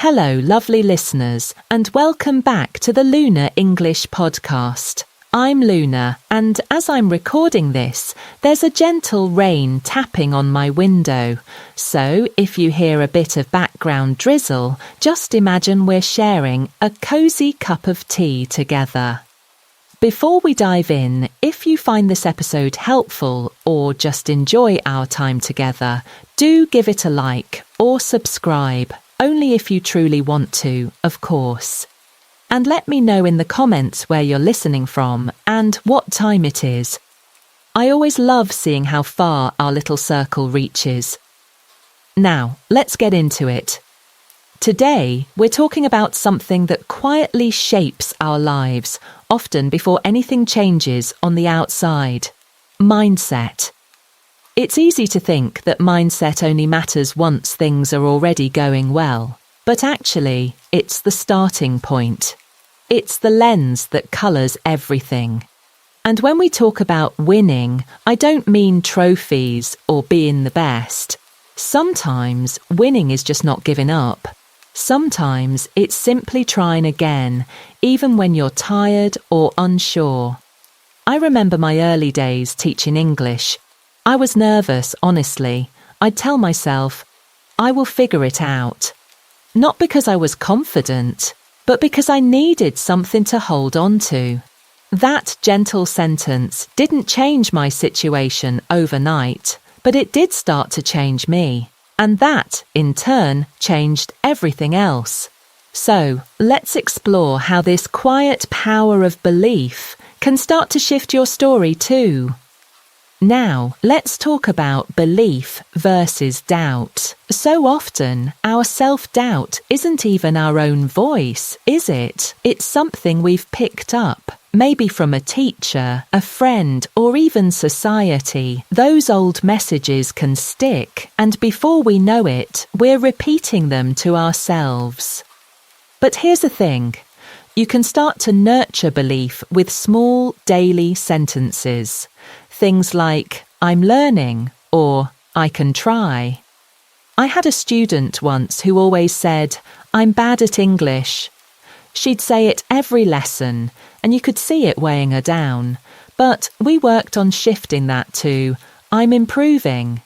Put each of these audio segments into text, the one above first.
Hello, lovely listeners, and welcome back to the Luna English podcast. I'm Luna, and as I'm recording this, there's a gentle rain tapping on my window. So if you hear a bit of background drizzle, just imagine we're sharing a cosy cup of tea together. Before we dive in, if you find this episode helpful or just enjoy our time together, do give it a like or subscribe, only if you truly want to, of course. And let me know in the comments where you're listening from and what time it is. I always love seeing how far our little circle reaches. Now, let's get into it. Today, we're talking about something that quietly shapes our lives, often before anything changes on the outside. Mindset. It's easy to think that mindset only matters once things are already going well, but actually, it's the starting point. It's the lens that colours everything. And when we talk about winning, I don't mean trophies or being the best. Sometimes winning is just not giving up. Sometimes it's simply trying again, even when you're tired or unsure. I remember my early days teaching English. I was nervous, honestly. I'd tell myself, I will figure it out. Not because I was confident, but because I needed something to hold on to. That gentle sentence didn't change my situation overnight, but it did start to change me. And that, in turn, changed everything else. So, let's explore how this quiet power of belief can start to shift your story too. Now, let's talk about belief versus doubt. So often, our self-doubt isn't even our own voice, is it? It's something we've picked up. Maybe from a teacher, a friend, or even society. Those old messages can stick, and before we know it, we're repeating them to ourselves. But here's the thing. You can start to nurture belief with small daily sentences. Things like, I'm learning, or I can try. I had a student once who always said, I'm bad at English. She'd say it every lesson, and you could see it weighing her down. But we worked on shifting that to, I'm improving.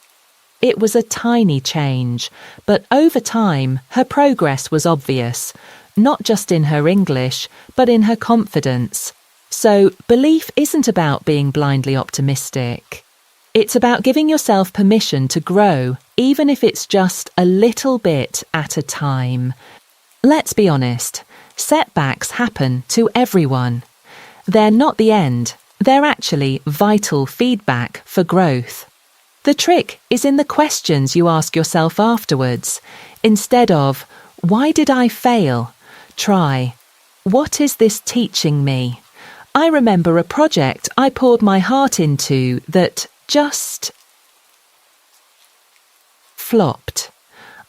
It was a tiny change, but over time, her progress was obvious, not just in her English, but in her confidence. So, belief isn't about being blindly optimistic. It's about giving yourself permission to grow, even if it's just a little bit at a time. Let's be honest. Setbacks happen to everyone. They're not the end. They're actually vital feedback for growth. The trick is in the questions you ask yourself afterwards. Instead of, why did I fail? Try, what is this teaching me? I remember a project I poured my heart into that just flopped.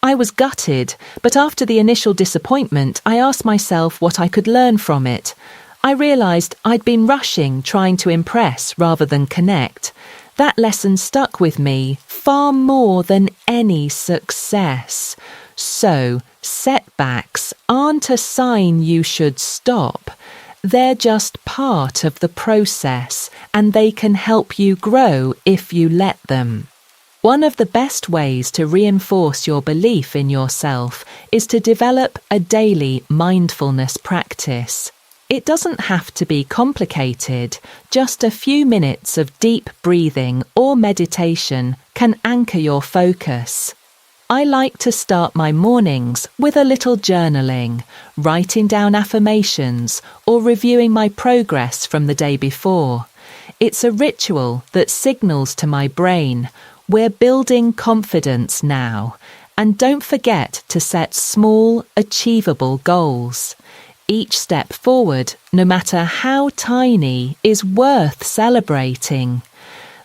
I was gutted, but after the initial disappointment, I asked myself what I could learn from it. I realised I'd been rushing, trying to impress rather than connect. That lesson stuck with me far more than any success. So, setbacks aren't a sign you should stop. They're just part of the process, and they can help you grow if you let them. One of the best ways to reinforce your belief in yourself is to develop a daily mindfulness practice. It doesn't have to be complicated. Just a few minutes of deep breathing or meditation can anchor your focus. I like to start my mornings with a little journaling, writing down affirmations or reviewing my progress from the day before. It's a ritual that signals to my brain, we're building confidence now, and don't forget to set small, achievable goals. Each step forward, no matter how tiny, is worth celebrating.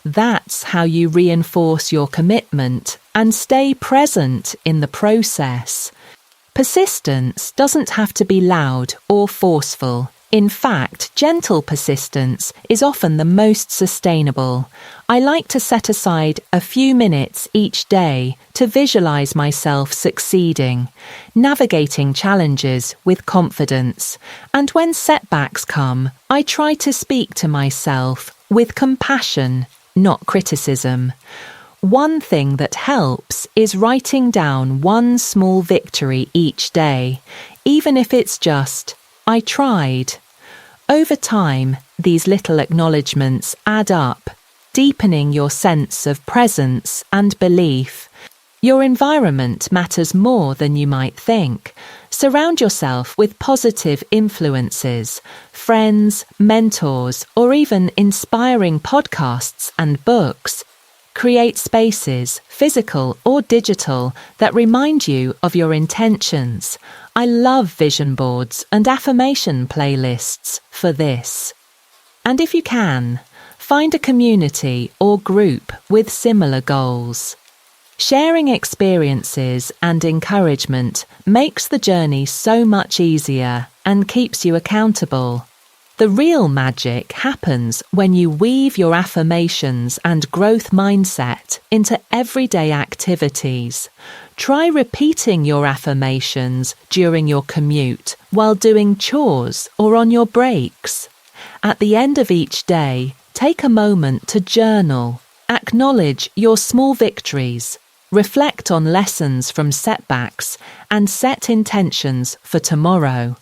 That's how you reinforce your commitment and stay present in the process. Persistence doesn't have to be loud or forceful. In fact, gentle persistence is often the most sustainable. I like to set aside a few minutes each day to visualize myself succeeding, navigating challenges with confidence. And when setbacks come, I try to speak to myself with compassion, not criticism. One thing that helps is writing down one small victory each day, even if it's just, I tried. Over time, these little acknowledgements add up, deepening your sense of presence and belief. Your environment matters more than you might think. Surround yourself with positive influences, friends, mentors, or even inspiring podcasts and books. Create spaces, physical or digital, that remind you of your intentions. I love vision boards and affirmation playlists for this. And if you can, find a community or group with similar goals. Sharing experiences and encouragement makes the journey so much easier and keeps you accountable. The real magic happens when you weave your affirmations and growth mindset into everyday activities. Try repeating your affirmations during your commute, while doing chores or on your breaks. At the end of each day, take a moment to journal, acknowledge your small victories, reflect on lessons from setbacks, and set intentions for tomorrow.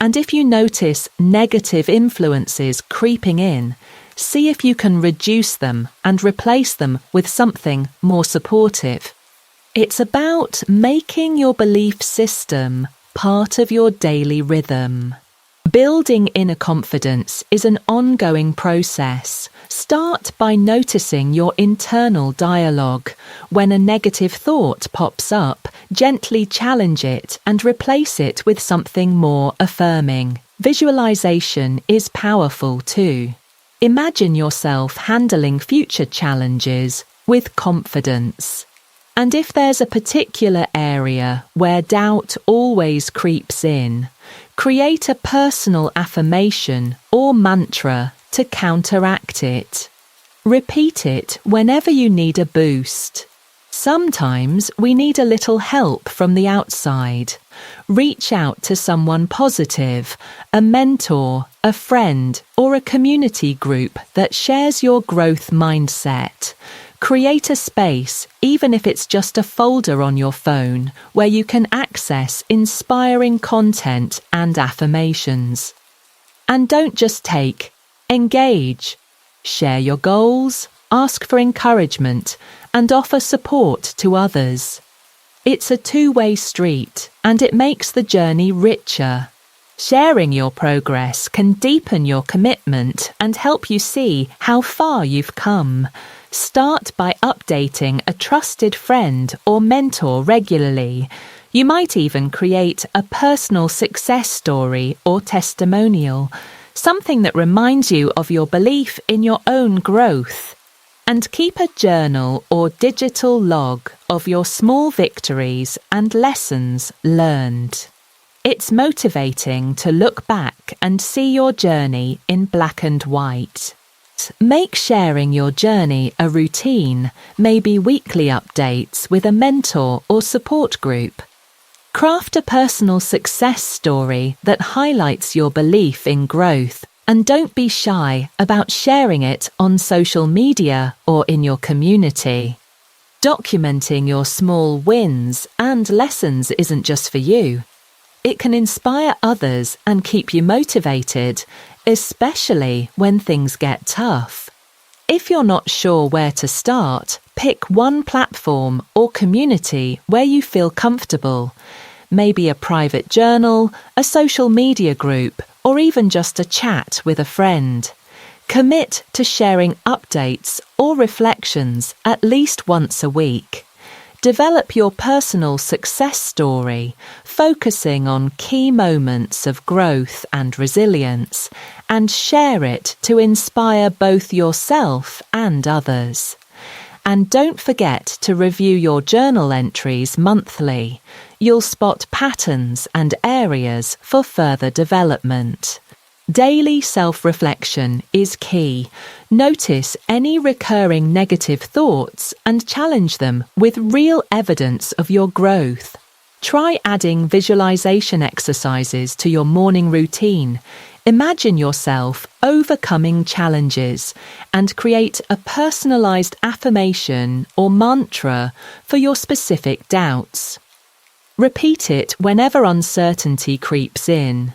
And if you notice negative influences creeping in, see if you can reduce them and replace them with something more supportive. It's about making your belief system part of your daily rhythm. Building inner confidence is an ongoing process. Start by noticing your internal dialogue. When a negative thought pops up, gently challenge it and replace it with something more affirming. Visualization is powerful too. Imagine yourself handling future challenges with confidence. And if there's a particular area where doubt always creeps in, create a personal affirmation or mantra to counteract it. Repeat it whenever you need a boost. Sometimes we need a little help from the outside. Reach out to someone positive, a mentor, a friend, or a community group that shares your growth mindset. Create a space, even if it's just a folder on your phone, where you can access inspiring content and affirmations. And don't just take, engage. Share your goals, ask for encouragement, and offer support to others. It's a two-way street, and it makes the journey richer. Sharing your progress can deepen your commitment and help you see how far you've come. Start by updating a trusted friend or mentor regularly. You might even create a personal success story or testimonial, something that reminds you of your belief in your own growth. And keep a journal or digital log of your small victories and lessons learned. It's motivating to look back and see your journey in black and white. Make sharing your journey a routine, maybe weekly updates with a mentor or support group. Craft a personal success story that highlights your belief in growth, and don't be shy about sharing it on social media or in your community. Documenting your small wins and lessons isn't just for you. It can inspire others and keep you motivated, especially when things get tough. If you're not sure where to start, pick one platform or community where you feel comfortable. Maybe a private journal, a social media group, or even just a chat with a friend. Commit to sharing updates or reflections at least once a week. Develop your personal success story, focusing on key moments of growth and resilience, and share it to inspire both yourself and others. And don't forget to review your journal entries monthly. You'll spot patterns and areas for further development. Daily self-reflection is key. Notice any recurring negative thoughts and challenge them with real evidence of your growth. Try adding visualization exercises to your morning routine. Imagine yourself overcoming challenges and create a personalized affirmation or mantra for your specific doubts. Repeat it whenever uncertainty creeps in.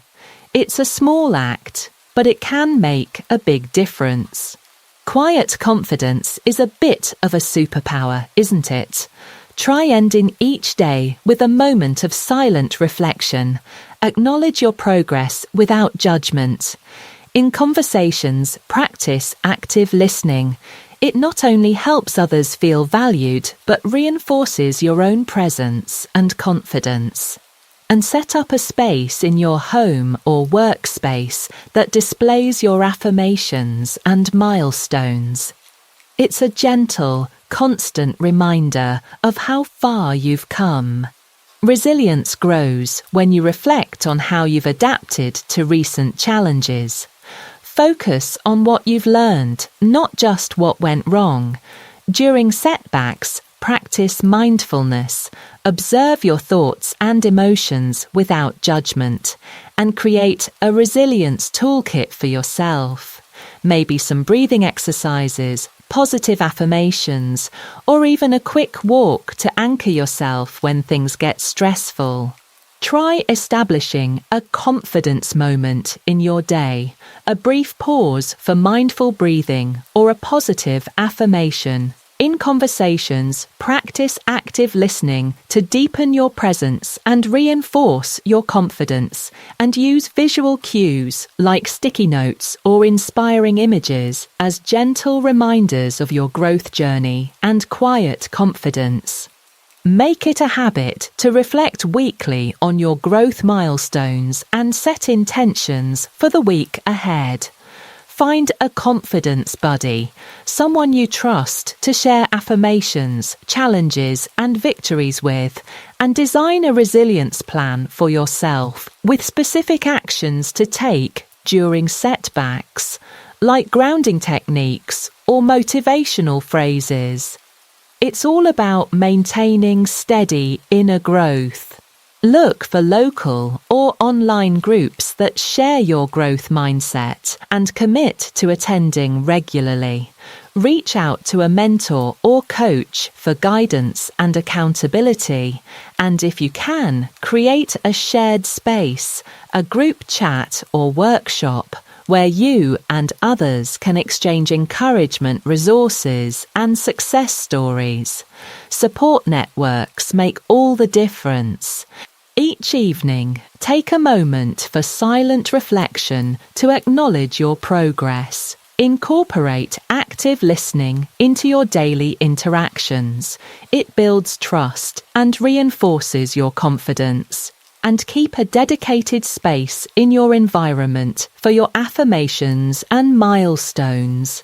It's a small act, but it can make a big difference. Quiet confidence is a bit of a superpower, isn't it? Try ending each day with a moment of silent reflection. Acknowledge your progress without judgment. In conversations, practice active listening. It not only helps others feel valued, but reinforces your own presence and confidence. And set up a space in your home or workspace that displays your affirmations and milestones. It's a gentle, constant reminder of how far you've come. Resilience grows when you reflect on how you've adapted to recent challenges. Focus on what you've learned, not just what went wrong. During setbacks, practice mindfulness. Observe your thoughts and emotions without judgment, and create a resilience toolkit for yourself. Maybe some breathing exercises, positive affirmations, or even a quick walk to anchor yourself when things get stressful. Try establishing a confidence moment in your day, a brief pause for mindful breathing or a positive affirmation. In conversations, practice active listening to deepen your presence and reinforce your confidence, and use visual cues like sticky notes or inspiring images as gentle reminders of your growth journey and quiet confidence. Make it a habit to reflect weekly on your growth milestones and set intentions for the week ahead. Find a confidence buddy, someone you trust to share affirmations, challenges, and victories with, and design a resilience plan for yourself with specific actions to take during setbacks, like grounding techniques or motivational phrases. It's all about maintaining steady inner growth. Look for local or online groups that share your growth mindset and commit to attending regularly. Reach out to a mentor or coach for guidance and accountability. And if you can, create a shared space, a group chat or workshop where you and others can exchange encouragement, resources, and success stories. Support networks make all the difference. Each evening, take a moment for silent reflection to acknowledge your progress. Incorporate active listening into your daily interactions. It builds trust and reinforces your confidence. And keep a dedicated space in your environment for your affirmations and milestones.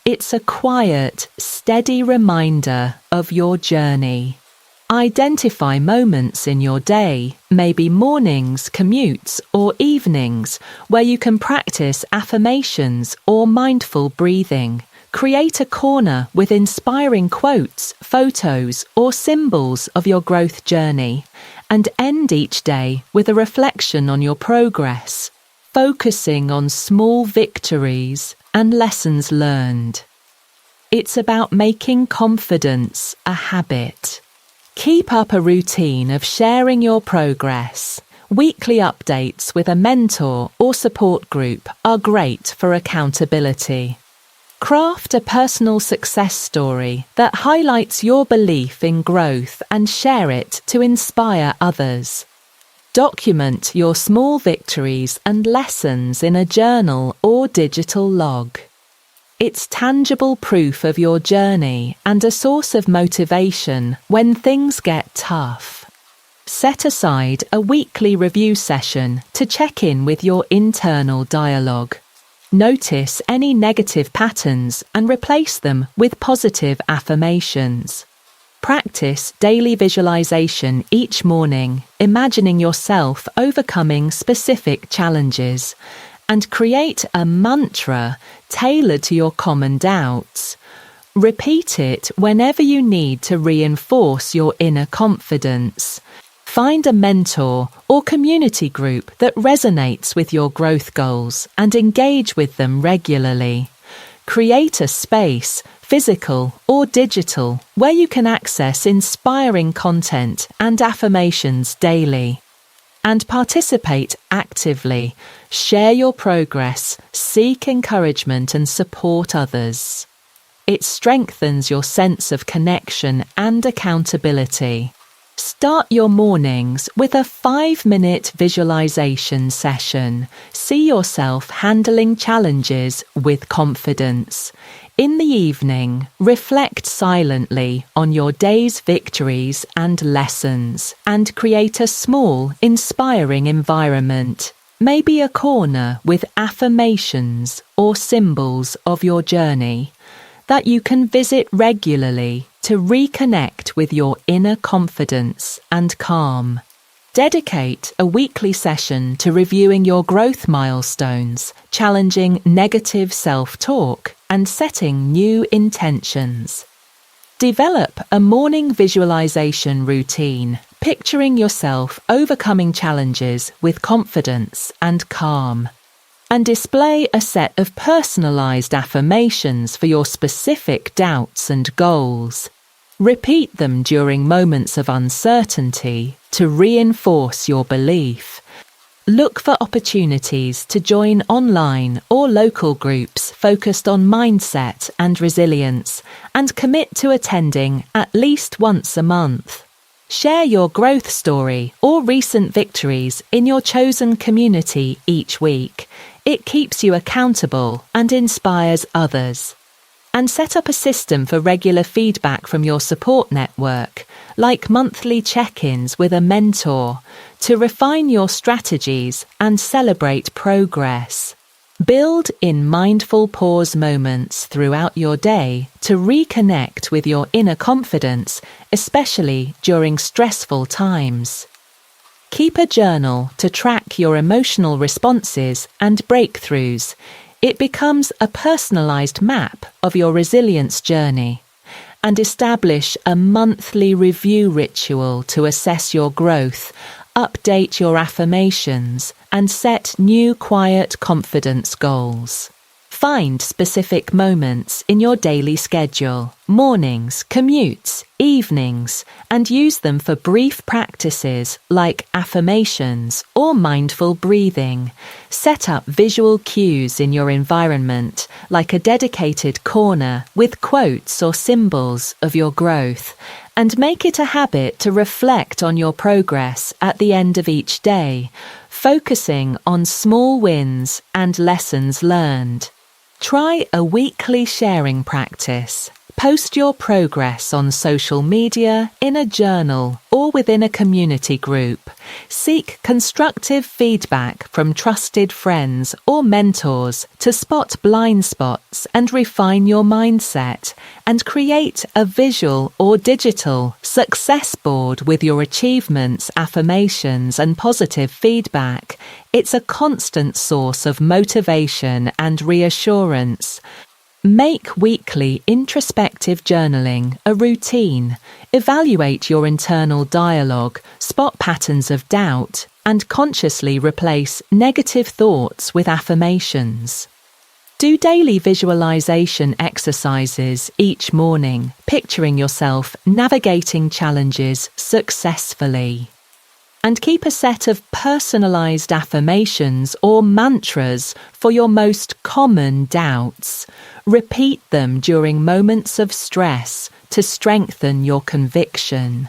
It's a quiet, steady reminder of your journey. Identify moments in your day, maybe mornings, commutes, or evenings, where you can practice affirmations or mindful breathing. Create a corner with inspiring quotes, photos, or symbols of your growth journey, and end each day with a reflection on your progress, focusing on small victories and lessons learned. It's about making confidence a habit. Keep up a routine of sharing your progress. Weekly updates with a mentor or support group are great for accountability. Craft a personal success story that highlights your belief in growth and share it to inspire others. Document your small victories and lessons in a journal or digital log. It's tangible proof of your journey and a source of motivation when things get tough. Set aside a weekly review session to check in with your internal dialogue. Notice any negative patterns and replace them with positive affirmations. Practice daily visualization each morning, imagining yourself overcoming specific challenges. And create a mantra tailored to your common doubts. Repeat it whenever you need to reinforce your inner confidence. Find a mentor or community group that resonates with your growth goals and engage with them regularly. Create a space, physical or digital, where you can access inspiring content and affirmations daily. And participate actively. Share your progress, seek encouragement and support others. It strengthens your sense of connection and accountability. Start your mornings with a 5-minute visualization session. See yourself handling challenges with confidence. In the evening, reflect silently on your day's victories and lessons and create a small, inspiring environment. Maybe a corner with affirmations or symbols of your journey that you can visit regularly to reconnect with your inner confidence and calm. Dedicate a weekly session to reviewing your growth milestones, challenging negative self-talk, and setting new intentions. Develop a morning visualization routine, picturing yourself overcoming challenges with confidence and calm. And display a set of personalized affirmations for your specific doubts and goals. Repeat them during moments of uncertainty to reinforce your belief. Look for opportunities to join online or local groups focused on mindset and resilience, and commit to attending at least once a month. Share your growth story or recent victories in your chosen community each week. It keeps you accountable and inspires others. And set up a system for regular feedback from your support network, like monthly check-ins with a mentor, to refine your strategies and celebrate progress. Build in mindful pause moments throughout your day to reconnect with your inner confidence, especially during stressful times. Keep a journal to track your emotional responses and breakthroughs. It becomes a personalized map of your resilience journey. And establish a monthly review ritual to assess your growth, update your affirmations, and set new quiet confidence goals. Find specific moments in your daily schedule, mornings, commutes, evenings, and use them for brief practices like affirmations or mindful breathing. Set up visual cues in your environment, like a dedicated corner with quotes or symbols of your growth, and make it a habit to reflect on your progress at the end of each day, focusing on small wins and lessons learned. Try a weekly sharing practice. Post your progress on social media, in a journal, or within a community group. Seek constructive feedback from trusted friends or mentors to spot blind spots and refine your mindset, and create a visual or digital success board with your achievements, affirmations, and positive feedback. It's a constant source of motivation and reassurance. Make weekly introspective journaling a routine. Evaluate your internal dialogue, spot patterns of doubt, and consciously replace negative thoughts with affirmations. Do daily visualization exercises each morning, picturing yourself navigating challenges successfully. And keep a set of personalized affirmations or mantras for your most common doubts. Repeat them during moments of stress to strengthen your conviction.